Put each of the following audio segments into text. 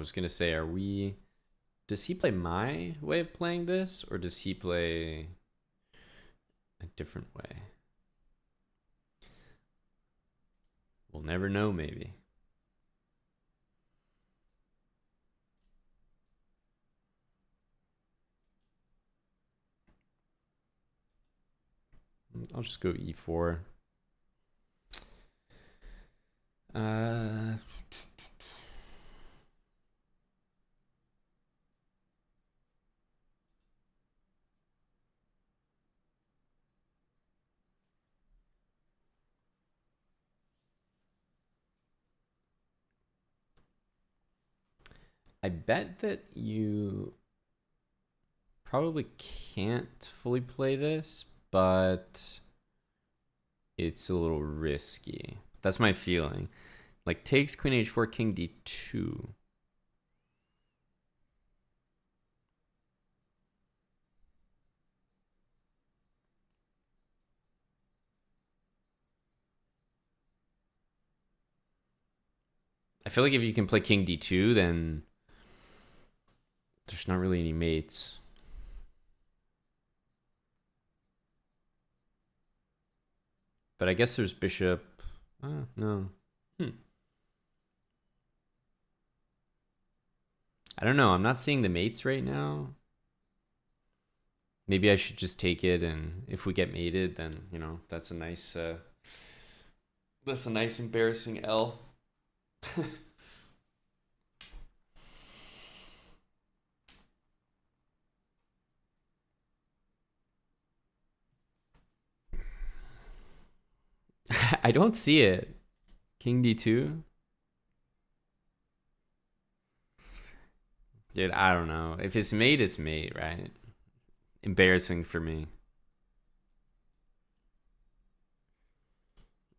was gonna say, are we? Does he play my way of playing this, or does he play a different way? We'll never know, maybe. I'll just go e4. Uh, I bet that you probably can't fully play this, but it's a little risky. That's my feeling. Like takes queen h4, king d2. I feel like if you can play king d2, then there's not really any mates. But I guess there's bishop. No. Hmm. I don't know. I'm not seeing the mates right now. Maybe I should just take it, and if we get mated, then that's a nice embarrassing L. I don't see it. King d2. Dude, I don't know. If it's mate, it's mate, right? Embarrassing for me.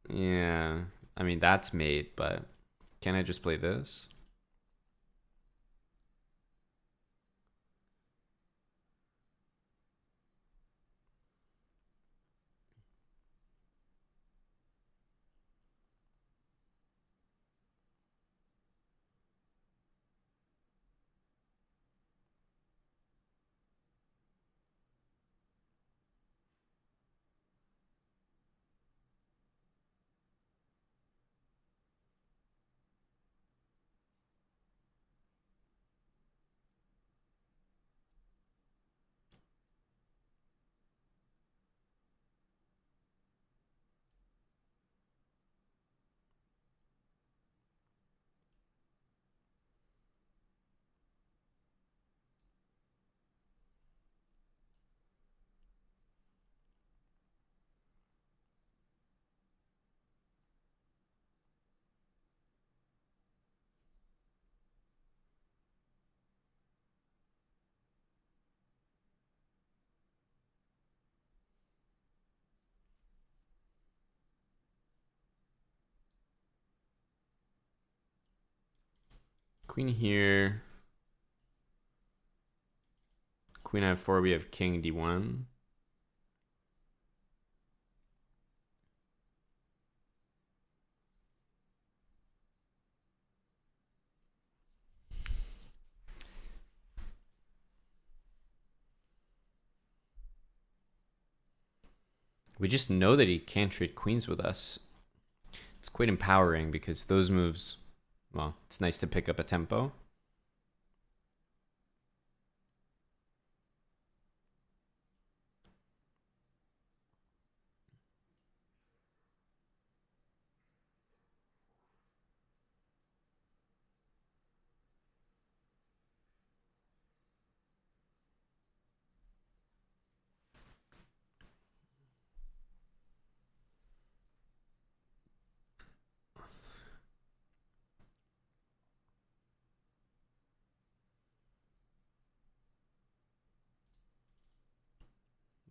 Yeah. I mean, that's mate, but can I just play this? Queen here. Queen f4, we have king d1. We just know that he can't trade queens with us. It's quite empowering because those moves, well, it's nice to pick up a tempo.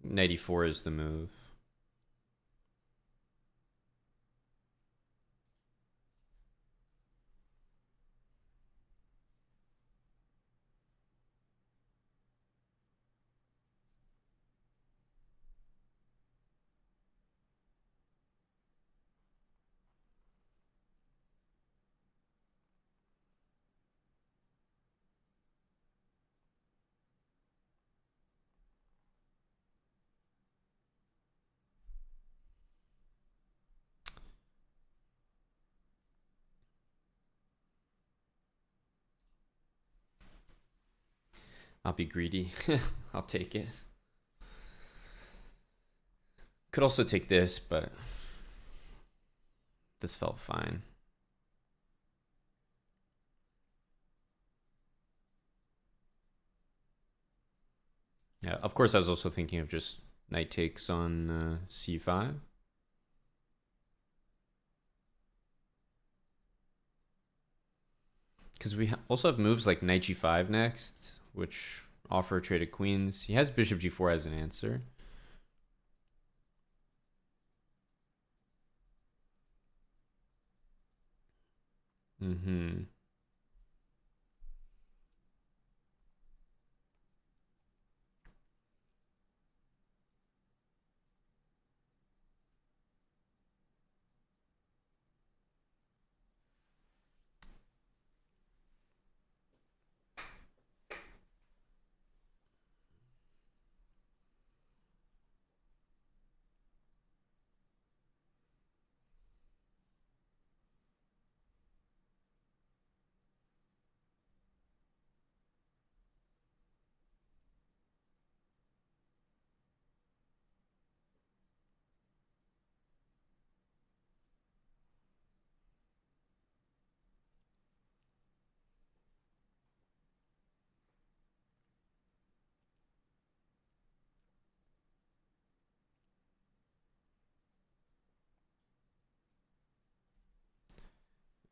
Knight e4 is the move. I'll be greedy. I'll take it. Could also take this, but this felt fine. Yeah, of course, I was also thinking of just knight takes on c5. Because we also have moves like knight g5 next, which offer a trade of queens. He has bishop g4 as an answer. Mm-hmm.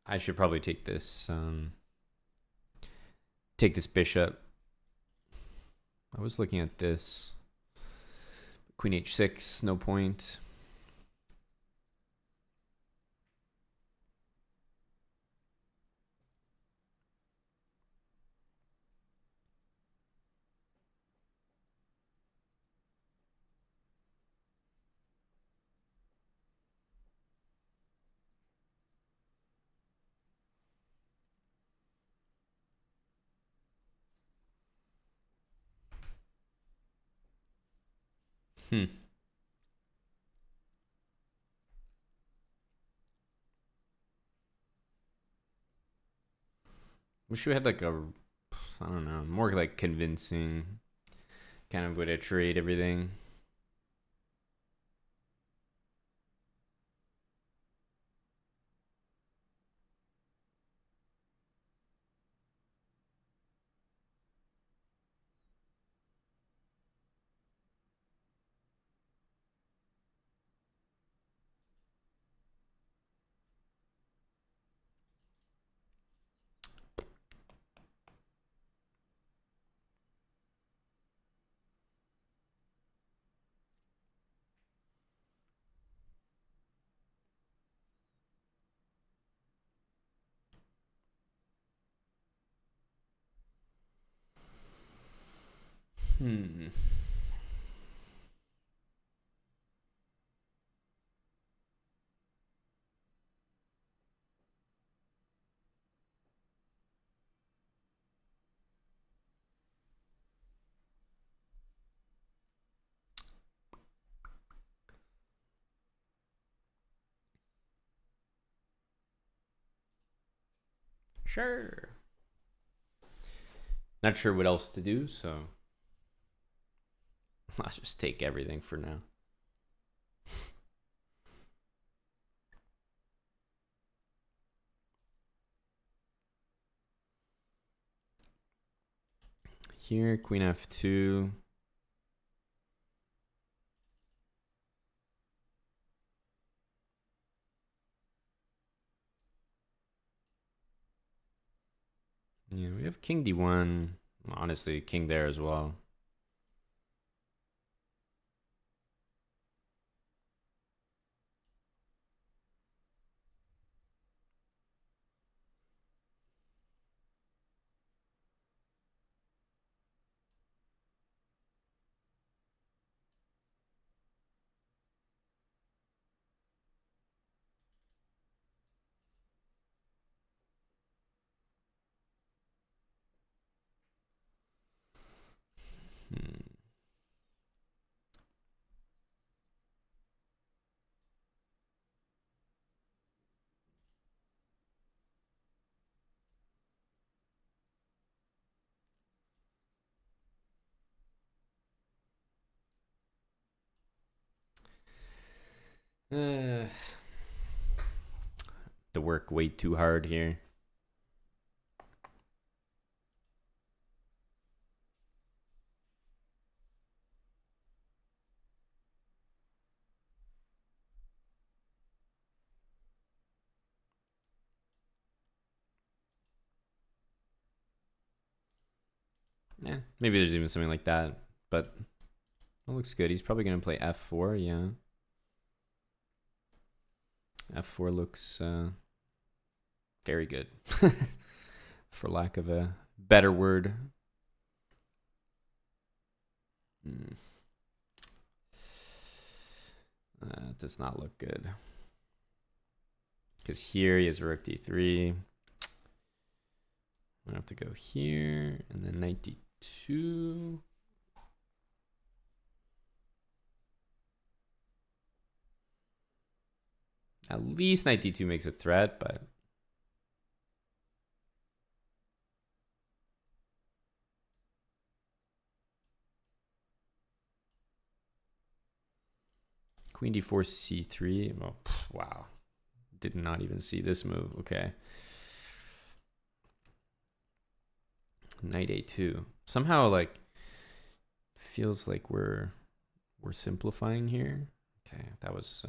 I should probably take this bishop. I was looking at this. Queen h6, no point. Hmm. Wish we had like a, I don't know, more like convincing kind of way to trade everything. Hmm. Sure. Not sure what else to do, so I'll just take everything for now. Here, queen f2. Yeah, we have king d1. Honestly, king there as well. Uh, to work way too hard here. Yeah, maybe there's even something like that, but it looks good. He's probably going to play f4, yeah. f4 looks very good, for lack of a better word. It does not look good. Because here he has rook d3. I'm going to have to go here, and then knight d2. At least knight d2 makes a threat, but queen d4 c3. Oh, wow. Did not even see this move. Okay. Knight a2. Somehow, like, feels like we're simplifying here. Okay, that was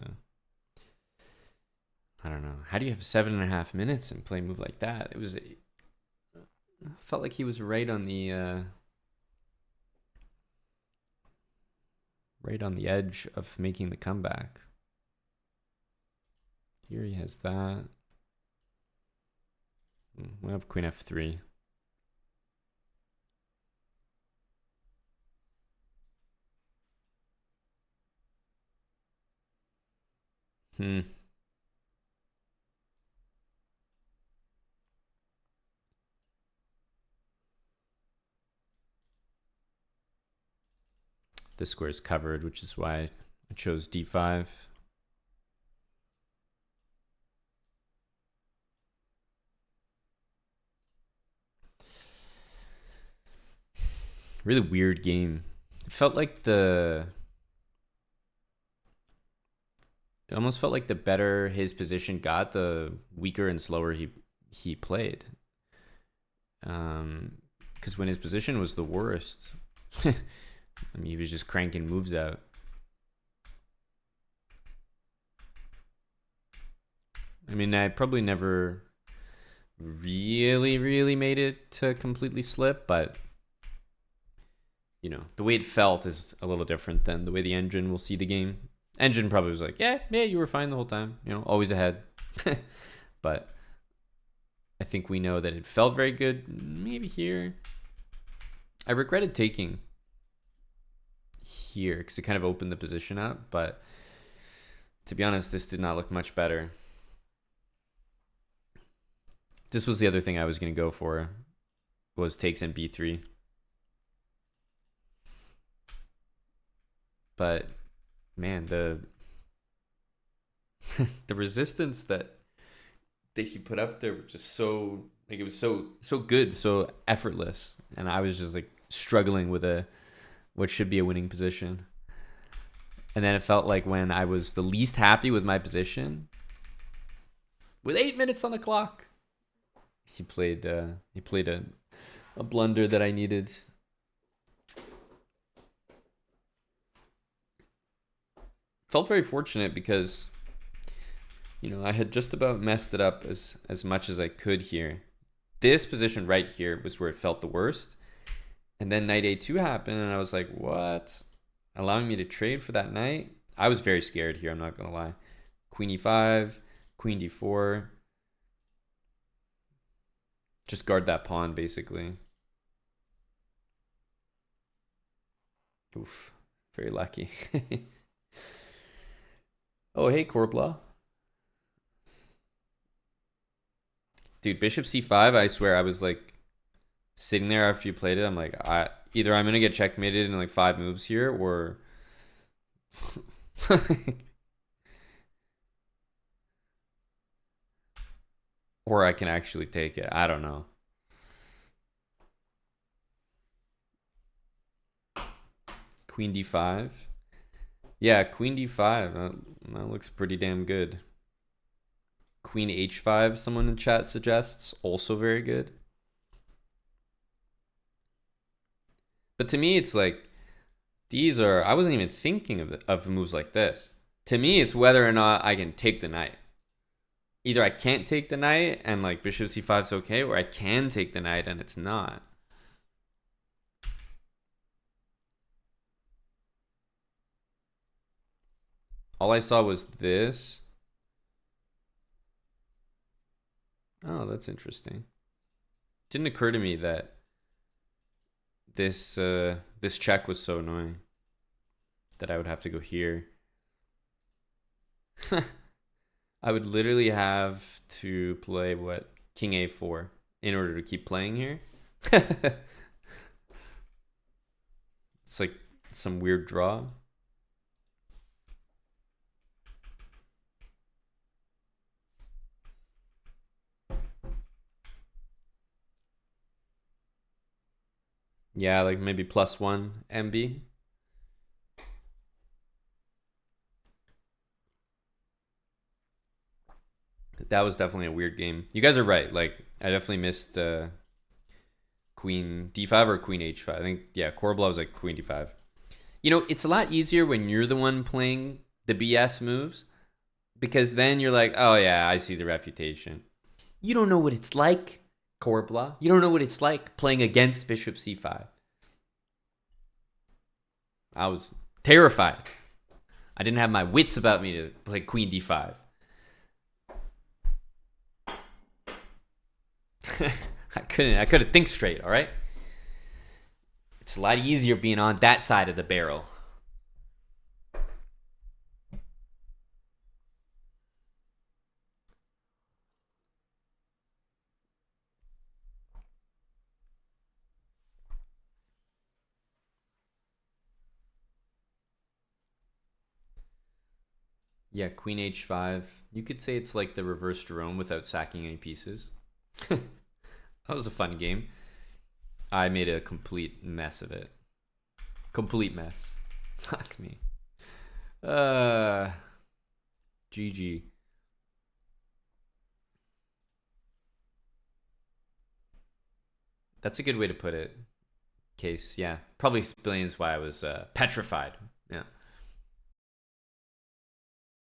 I don't know. How do you have 7.5 minutes and play a move like that? It was felt like he was right on the edge of making the comeback. Here he has that. We have queen f3. This square is covered, which is why I chose d5. Really weird game. It felt like it almost felt like the better his position got, the weaker and slower he played. Because when his position was the worst, I mean, he was just cranking moves out. I mean, I probably never really made it to completely slip, but you know, the way it felt is a little different than the way the engine will see the game. Engine probably was like, yeah, you were fine the whole time, you know, always ahead. But I think we know that it felt very good. Maybe here. I regretted taking here because it kind of opened the position up, but to be honest, this did not look much better. This was the other thing I was going to go for, was takes in b3. But man, the the resistance that he put up there was just so, like, it was so good, so effortless, and I was just like struggling with what should be a winning position. And then it felt like when I was the least happy with my position, with 8 minutes on the clock, he played a blunder that I needed. Felt very fortunate because, you know, I had just about messed it up as much as I could here. This position right here was where it felt the worst. And then knight a2 happened, and I was like, what? Allowing me to trade for that knight? I was very scared here, I'm not going to lie. Queen e5, queen d4. Just guard that pawn, basically. Oof, very lucky. Oh, hey, Corbla. Dude, bishop c5, I swear I was like sitting there after you played it. I'm like, either I'm going to get checkmated in like 5 moves here, or or I can actually take it. I don't know. Queen d5. Yeah, queen d5. That looks pretty damn good. Queen h5, someone in chat suggests, also very good. But to me, it's like these are. I wasn't even thinking of moves like this. To me, it's whether or not I can take the knight. Either I can't take the knight and like bishop c5 is okay, or I can take the knight and it's not. All I saw was this. Oh, that's interesting. Didn't occur to me that this check was so annoying that I would have to go here. I would literally have to play what? King a4 in order to keep playing here. It's like some weird draw. Yeah, like maybe +1 MB. That was definitely a weird game. You guys are right. Like I definitely missed queen d5 or queen h5. I think yeah, Corbla was like queen d5. You know, it's a lot easier when you're the one playing the BS moves because then you're like, oh yeah, I see the refutation. You don't know what it's like, Corbla. You don't know what it's like playing against bishop c5. I was terrified. I didn't have my wits about me to play queen d5. I couldn't think straight, all right? It's a lot easier being on that side of the barrel. Yeah, queen h5. You could say it's like the reverse Jerome without sacking any pieces. That was a fun game. I made a complete mess of it. Complete mess. Fuck me. GG. That's a good way to put it. Case, yeah. Probably explains why I was petrified. Yeah.